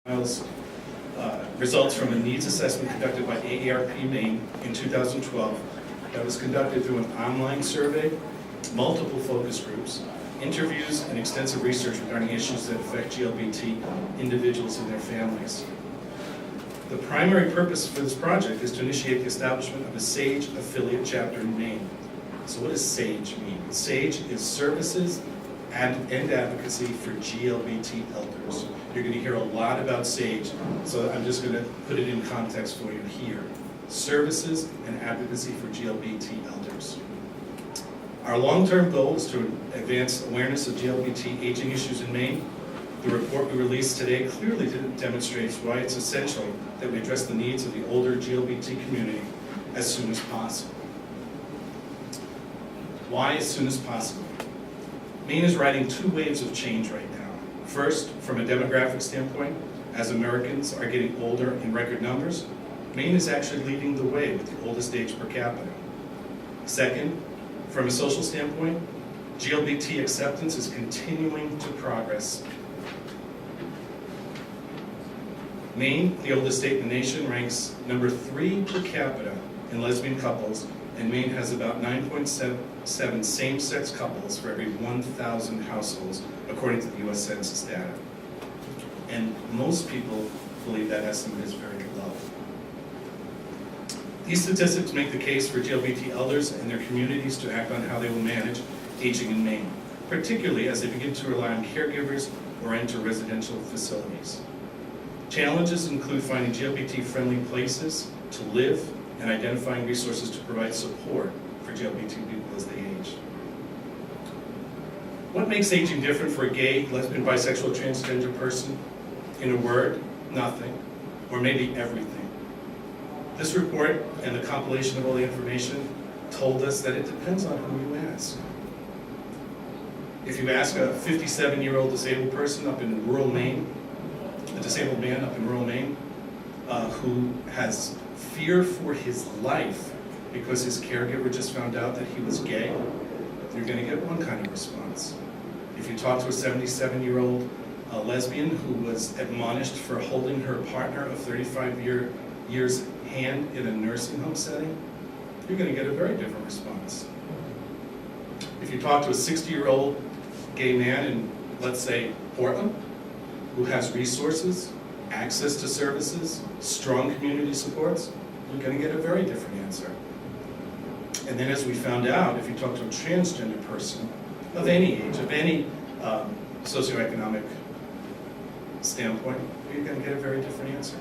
Results from a needs assessment conducted by AARP Maine in 2012 that was conducted through an online survey, multiple focus groups, interviews, and extensive research regarding issues that affect GLBT individuals and their families. The primary purpose for this project is to initiate the establishment of a SAGE affiliate chapter in Maine. So what does SAGE mean? SAGE is Services and Advocacy for GLBT Elders. You're going to hear a lot about SAGE, so I'm just going to put it in context for you here. Services and Advocacy for GLBT Elders. Our long-term goal is to advance awareness of GLBT aging issues in Maine. The report we released today clearly demonstrates why it's essential that we address the needs of the older GLBT community as soon as possible. Why as soon as possible? Maine is riding two waves of change right now. First, from a demographic standpoint, as Americans are getting older in record numbers, Maine is actually leading the way with the oldest age per capita. Second, from a social standpoint, GLBT acceptance is continuing to progress. Maine, the oldest state in the nation, ranks number 3 per capita in lesbian couples, and Maine has about 9.7 same-sex couples for every 1,000 households, according to the U.S. Census data. And most people believe that estimate is very low. These statistics make the case for GLBT elders and their communities to act on how they will manage aging in Maine, particularly as they begin to rely on caregivers or enter residential facilities. Challenges include finding GLBT-friendly places to live and identifying resources to provide support for GLBT people as they age. What makes aging different for a gay, lesbian, bisexual, transgender person? In a word, nothing, or maybe everything. This report and the compilation of all the information told us that it depends on who you ask. If you ask a 57-year-old disabled person up in rural Maine, a disabled man up in rural Maine, who has fear for his life because his caregiver just found out that he was gay, you're going to get one kind of response. If you talk to a 77-year-old lesbian who was admonished for holding her partner of 35 years hand in a nursing home setting, you're going to get a very different response. If you talk to a 60-year-old gay man in, let's say, Portland, who has resources, access to services, strong community supports, you're going to get a very different answer. And then as we found out, if you talk to a transgender person of any age, of any socioeconomic standpoint, you're going to get a very different answer.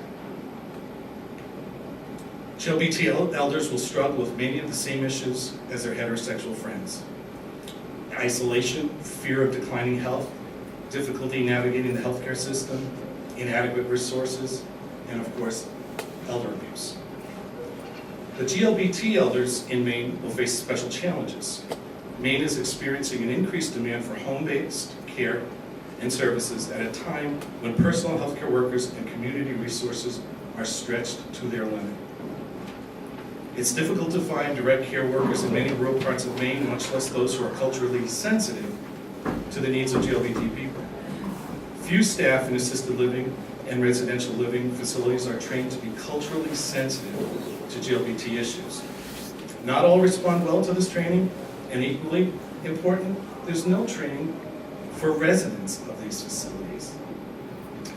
GLBT elders will struggle with many of the same issues as their heterosexual friends. Isolation, fear of declining health, difficulty navigating the healthcare system, inadequate resources, and of course, elder abuse. The GLBT elders in Maine will face special challenges. Maine is experiencing an increased demand for home-based care and services at a time when personal healthcare workers and community resources are stretched to their limit. It's difficult to find direct care workers in many rural parts of Maine, much less those who are culturally sensitive to the needs of GLBT people. Few staff in assisted living and residential living facilities are trained to be culturally sensitive to GLBT issues. Not all respond well to this training, and equally important, there's no training for residents of these facilities.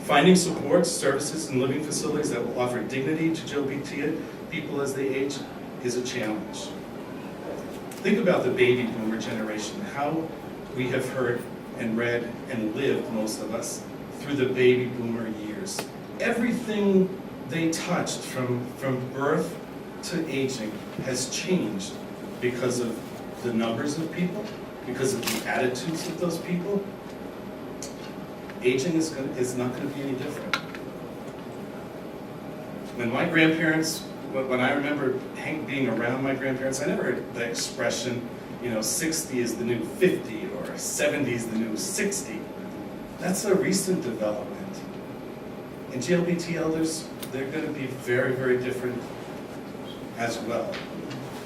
Finding supports, services, and living facilities that will offer dignity to GLBT people as they age is a challenge. Think about the baby boomer generation, how we have heard and read and lived, most of us, through the baby boomer years. Everything they touched from birth to aging has changed because of the numbers of people, because of the attitudes of those people. Aging is not going to be any different. When my grandparents, when I remember being around my grandparents, I never heard the expression, 60 is the new 50 or 70 is the new 60. That's a recent development. And GLBT elders, they're going to be very, very different as well.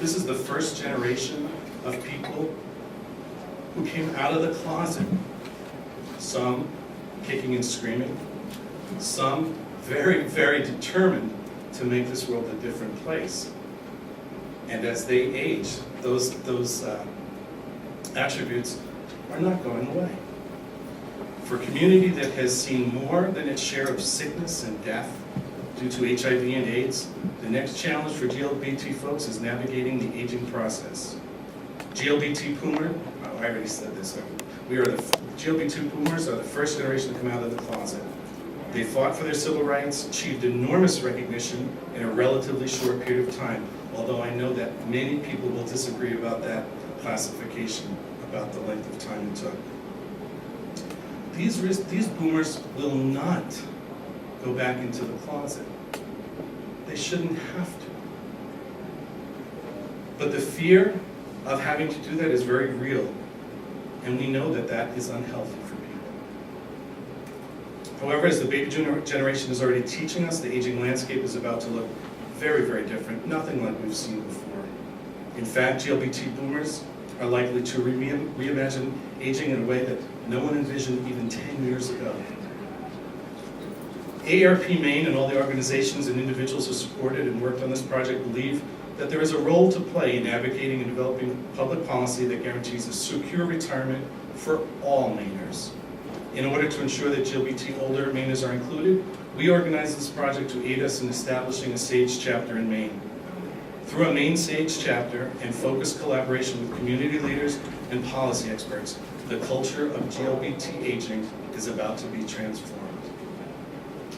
This is the first generation of people who came out of the closet. Some kicking and screaming, Some very, very determined to make this world a different place. And as they age, those attributes are not going away. For a community that has seen more than its share of sickness and death due to HIV and AIDS, the next challenge for GLBT folks is navigating the aging process. GLBT Boomer, oh, I already said this, GLBT Boomers are the first generation to come out of the closet. They fought for their civil rights, achieved enormous recognition in a relatively short period of time, although I know that many people will disagree about that classification, about the length of time it took. These boomers will not go back into the closet. They shouldn't have to. But the fear of having to do that is very real, and we know that that is unhealthy for people. However, as the baby generation is already teaching us, the aging landscape is about to look very, very different, nothing like we've seen before. In fact, GLBT boomers are likely to reimagine aging in a way that no one envisioned even 10 years ago. AARP Maine and all the organizations and individuals who supported and worked on this project believe that there is a role to play in advocating and developing public policy that guarantees a secure retirement for all Mainers. In order to ensure that GLBT older Mainers are included, we organized this project to aid us in establishing a SAGE chapter in Maine. Through a Maine SAGE chapter and focused collaboration with community leaders and policy experts, the culture of GLBT aging is about to be transformed.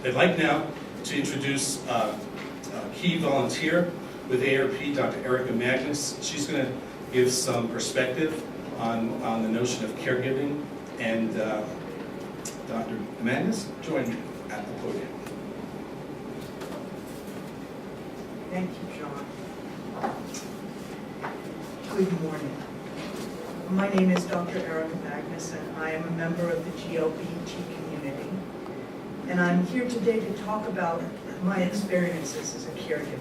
I'd like now to introduce a key volunteer with AARP, Dr. Erica Magnus. She's going to give some perspective on the notion of caregiving, and Dr. Magnus, join me at the podium. Thank you, John. Good morning. My name is Dr. Erica Magnus, and I am a member of the GLBT community. And I'm here today to talk about my experiences as a caregiver,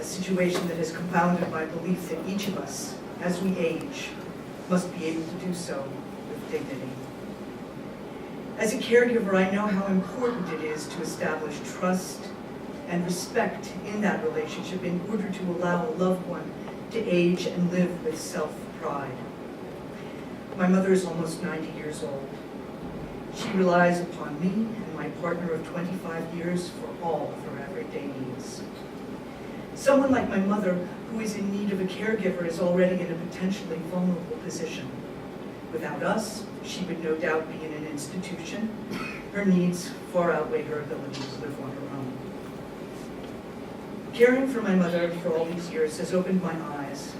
a situation that has compounded my belief that each of us, as we age, must be able to do so with dignity. As a caregiver, I know how important it is to establish trust and respect in that relationship in order to allow a loved one to age and live with self-pride. My mother is almost 90 years old. She relies upon me and my partner of 25 years for all of her everyday needs. Someone like my mother, who is in need of a caregiver, is already in a potentially vulnerable position. Without us, she would no doubt be in an institution. Her needs far outweigh her ability to live on her own. Caring for my mother for all these years has opened my eyes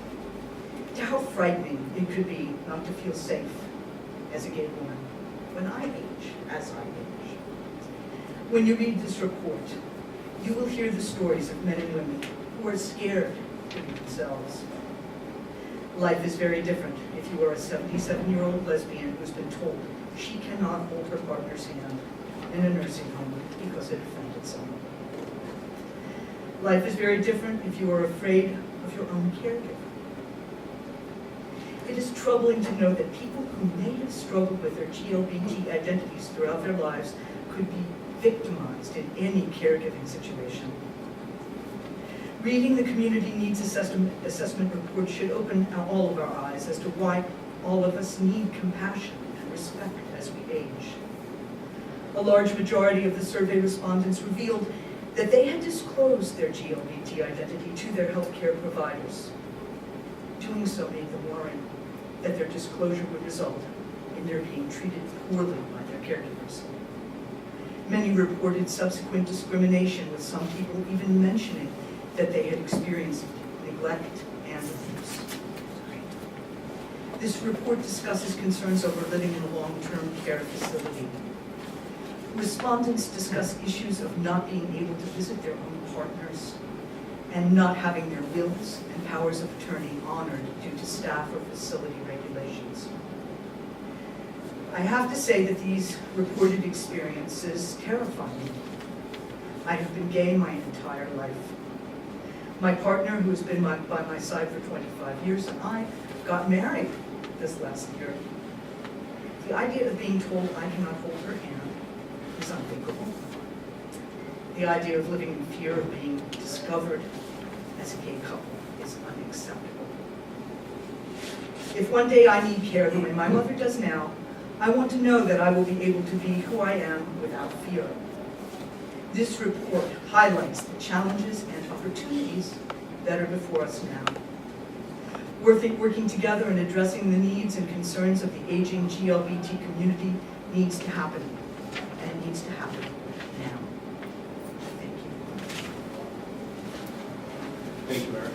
to how frightening it could be not to feel safe as a gay woman when I age, as I age. When you read this report, you will hear the stories of men and women who are scared to be themselves. Life is very different if you are a 77-year-old lesbian who's been told she cannot hold her partner's hand in a nursing home because it offended someone. Life is very different if you are afraid of your own caregiver. It is troubling to know that people who may have struggled with their GLBT identities throughout their lives could be victimized in any caregiving situation. Reading the Community Needs Assessment report should open all of our eyes as to why all of us need compassion and respect as we age. A large majority of the survey respondents revealed that they had disclosed their GLBT identity to their healthcare providers. Doing so made them worry that their disclosure would result in their being treated poorly by their caregivers. Many reported subsequent discrimination, with some people even mentioning that they had experienced neglect and abuse. This report discusses concerns over living in a long-term care facility. Respondents discuss issues of not being able to visit their own partners and not having their wills and powers of attorney honored due to staff or facility regulations. I have to say that these reported experiences terrify me. I have been gay my entire life. My partner, who has been by my side for 25 years, and I got married this last year. The idea of being told I cannot hold her hand is is unthinkable. The idea of living in fear of being discovered as a gay couple is unacceptable. If one day I need care the way my mother does now, I want to know that I will be able to be who I am without fear. This report highlights the challenges and opportunities that are before us now. Working together and addressing the needs and concerns of the aging GLBT community needs to happen, and it needs to happen now. Thank you. Thank you, Eric.